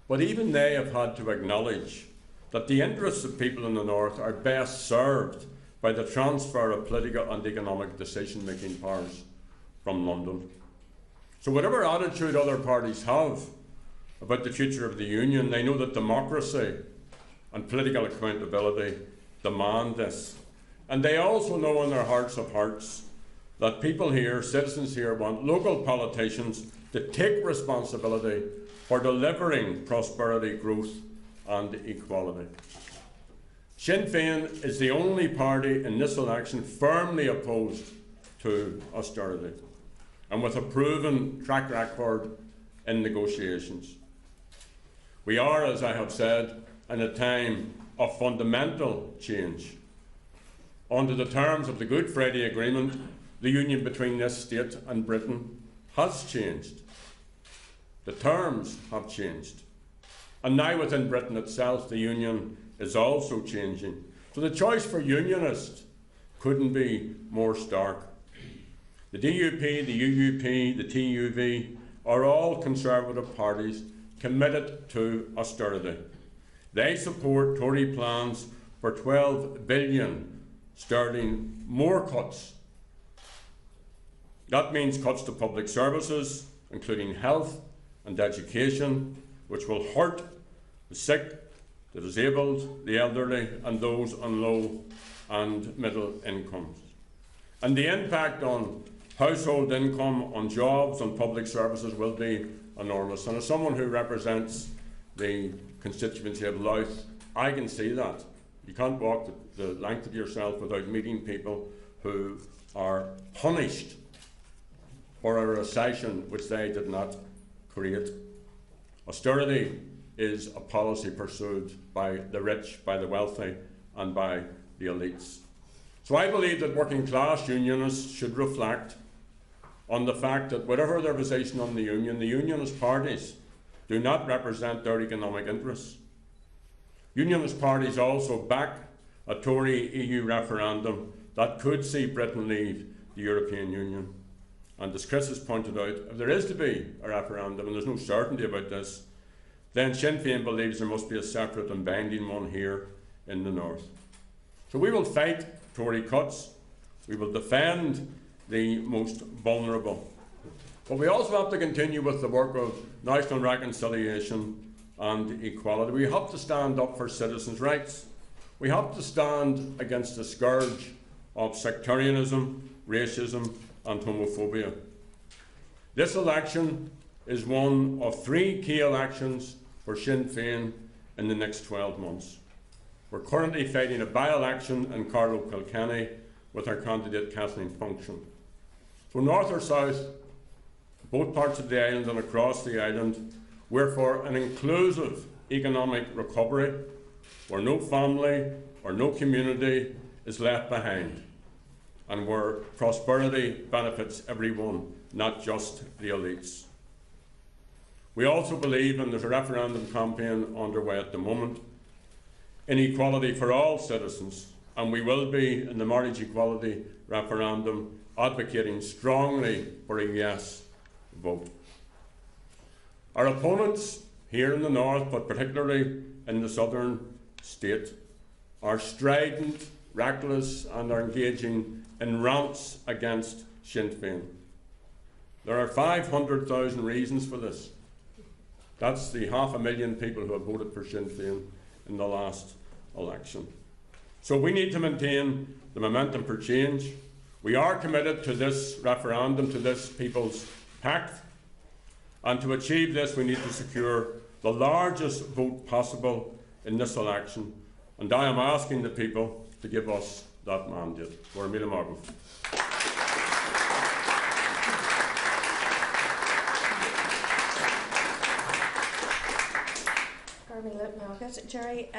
But even they have had to acknowledge that the interests of people in the North are best served by the transfer of political and economic decision-making powers from London. So whatever attitude other parties have about the future of the Union, they know that democracy and political accountability demand this. And they also know in their hearts of hearts that people here, citizens here, want local politicians to take responsibility for delivering prosperity, growth and equality. Sinn Féin is the only party in this election firmly opposed to austerity and with a proven track record in negotiations. We are, as I have said, in a time of fundamental change. Under the terms of the Good Friday Agreement, the union between this state and Britain has changed. The terms have changed. And now within Britain itself, the union is also changing. So the choice for unionists couldn't be more stark. The DUP, the UUP, the TUV are all Conservative parties committed to austerity. They support Tory plans for 12 billion sterling more cuts. That means cuts to public services, including health and education, which will hurt the sick, the disabled, the elderly, and those on low and middle incomes. And the impact on household income, on jobs, on public services will be enormous. And as someone who represents the constituency of Louth, I can see that. You can't walk the length of yourself without meeting people who are punished for a recession which they did not create. Austerity is a policy pursued by the rich, by the wealthy, and by the elites. So I believe that working class unionists should reflect on the fact that whatever their position on the unionist parties do not represent their economic interests. Unionist parties also back a Tory EU referendum that could see Britain leave the European Union. And as Chris has pointed out, if there is to be a referendum, and there's no certainty about this, then Sinn Féin believes there must be a separate and binding one here in the North. So we will fight Tory cuts, we will defend the most vulnerable. But we also have to continue with the work of national reconciliation and equality. We have to stand up for citizens' rights. We have to stand against the scourge of sectarianism, racism and homophobia. This election is one of 3 key elections for Sinn Féin in the next 12 months. We're currently fighting a by-election in Carlow Kilkenny with our candidate Kathleen Function. So north or south, both parts of the island and across the island, we're for an inclusive economic recovery where no family or no community is left behind and where prosperity benefits everyone, not just the elites. We also believe, and there's a referendum campaign underway at the moment, in equality for all citizens, and we will be, in the marriage equality referendum, advocating strongly for a yes vote. Our opponents here in the North, but particularly in the southern state, are strident, reckless, and are engaging in rants against Sinn Féin. There are 500,000 reasons for this. That's the 500,000 people who have voted for Sinn Féin in the last election. So we need to maintain the momentum for change. We are committed to this referendum, to this People's Pact, and to achieve this we need to secure the largest vote possible in this election, and I am asking the people to give us that mandate. Gerry,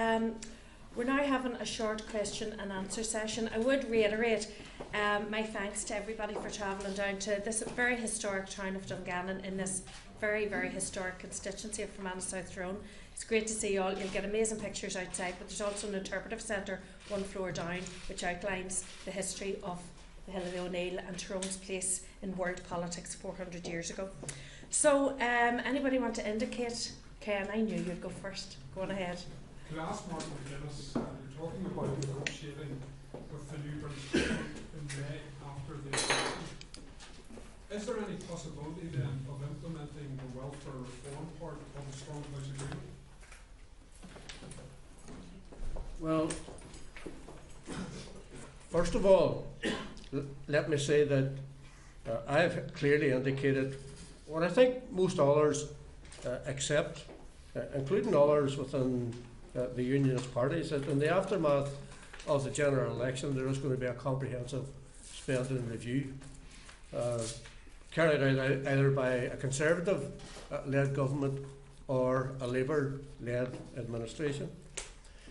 we're now having a short question and answer session. I would reiterate my thanks to everybody for travelling down to this very historic town of Dungannon in this very, very historic constituency of Fermanagh South Tyrone. It's great to see you all. You'll get amazing pictures outside, but there's also an interpretive centre one floor down which outlines the history of the Hill of the O'Neill and Tyrone's place in world politics 400 years ago. So anybody want to indicate Ken, I knew you'd go first. Go on ahead. Could I ask Martin McGuinness, you're talking about negotiating with the new British government in May after the election. Is there any possibility then of implementing the welfare reform part of the Strong House Agreement? Well, first of all, let me say that I have clearly indicated what I think most others accept, including others within the unionist parties, that in the aftermath of the general election there is going to be a comprehensive spending review carried out either by a Conservative-led government or a Labour-led administration.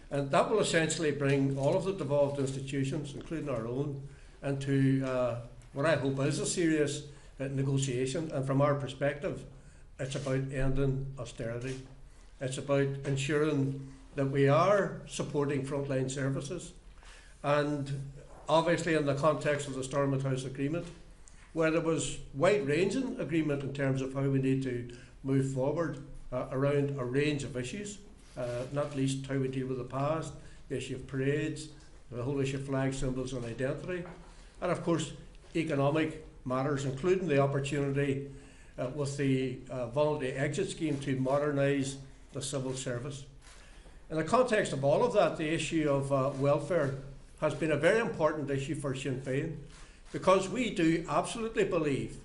And that will essentially bring all of the devolved institutions, including our own, into what I hope is a serious negotiation. And from our perspective, it's about ending austerity. It's about ensuring that we are supporting frontline services. And obviously in the context of the Stormont House Agreement, where there was wide-ranging agreement in terms of how we need to move forward around a range of issues, not least how we deal with the past, the issue of parades, the whole issue of flag symbols and identity, and of course economic matters, including the opportunity with the voluntary exit scheme to modernise the civil service. In the context of all of that, the issue of welfare has been a very important issue for Sinn Fein, because we do absolutely believe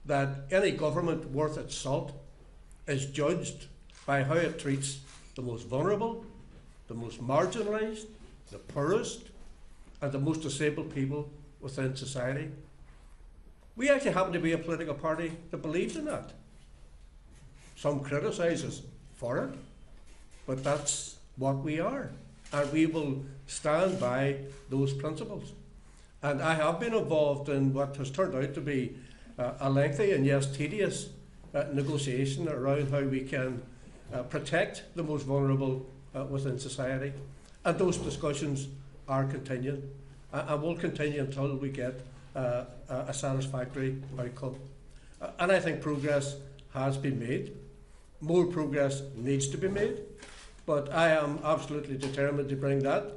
that any government worth its salt is judged by how it treats the most vulnerable, the most marginalised, the poorest, and the most disabled people within society. We actually happen to be a political party that believes in that. Some criticise us for it, but that's what we are, and we will stand by those principles. And I have been involved in what has turned out to be a lengthy and yes tedious negotiation around how we can protect the most vulnerable within society, and those discussions are continuing and will continue until we get a satisfactory outcome. And I think progress has been made. More progress needs to be made, but I am absolutely determined to bring that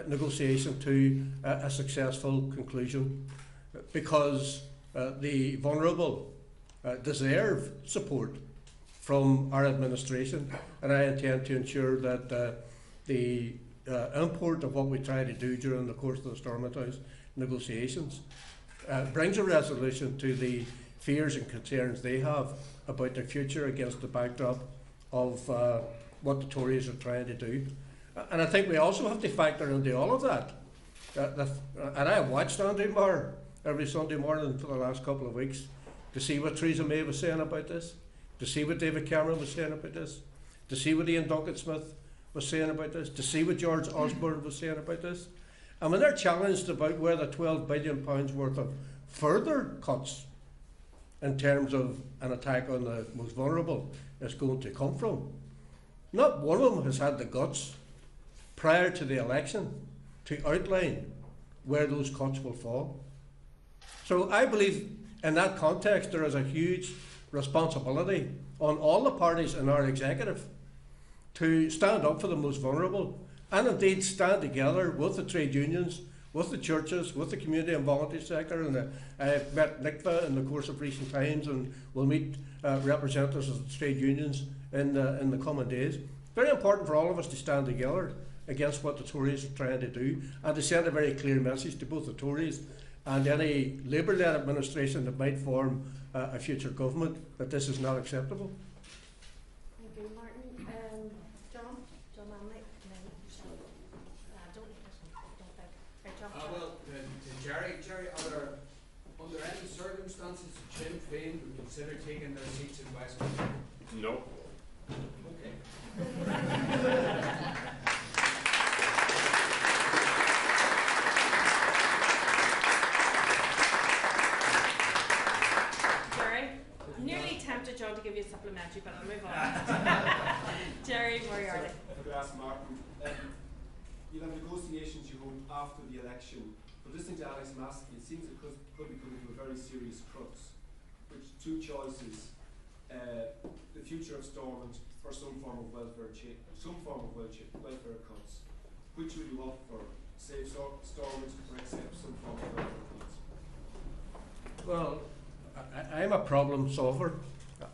negotiation to a successful conclusion, because the vulnerable deserve support from our administration, and I intend to ensure that the import of what we try to do during the course of the Stormont House negotiations brings a resolution to the fears and concerns they have about their future against the backdrop of what the Tories are trying to do. And I think we also have to factor into all of that. And I have watched Andy Marr every Sunday morning for the last couple of weeks to see what Theresa May was saying about this, to see what David Cameron was saying about this, to see what Ian Duncan-Smith was saying about this, to see what George Osborne was saying about this. And when they're challenged about where the £12 billion worth of further cuts in terms of an attack on the most vulnerable is going to come from, not one of them has had the guts prior to the election to outline where those cuts will fall. So I believe in that context there is a huge responsibility on all the parties in our executive to stand up for the most vulnerable, and indeed stand together with the trade unions, with the churches, with the community and voluntary sector. And I've met NICFA in the course of recent times, and we'll meet representatives of the trade unions in the coming days. Very important for all of us to stand together against what the Tories are trying to do, and to send a very clear message to both the Tories and any Labour-led administration that might form a future government that this is not acceptable. Thank you, Martin. John Manley, well, to Gerry, are there under any circumstances Sinn Féin would consider taking their seats in Westminster? No. Okay. Gerry, I'm nearly tempted, John, to give you a supplementary, but I'll move on. Gerry Moriarty. If I could ask Martin, you'll have negotiations, you hope, after the election. But listening to Alex Maskey, it seems it could be coming to a very serious crux, which two choices. the future of Stormont for some form of welfare welfare cuts? Which would you opt for? Save Stormont or accept some form of welfare cuts? Well, I'm a problem solver.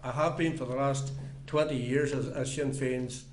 I have been for the last 20 years as Sinn Féin's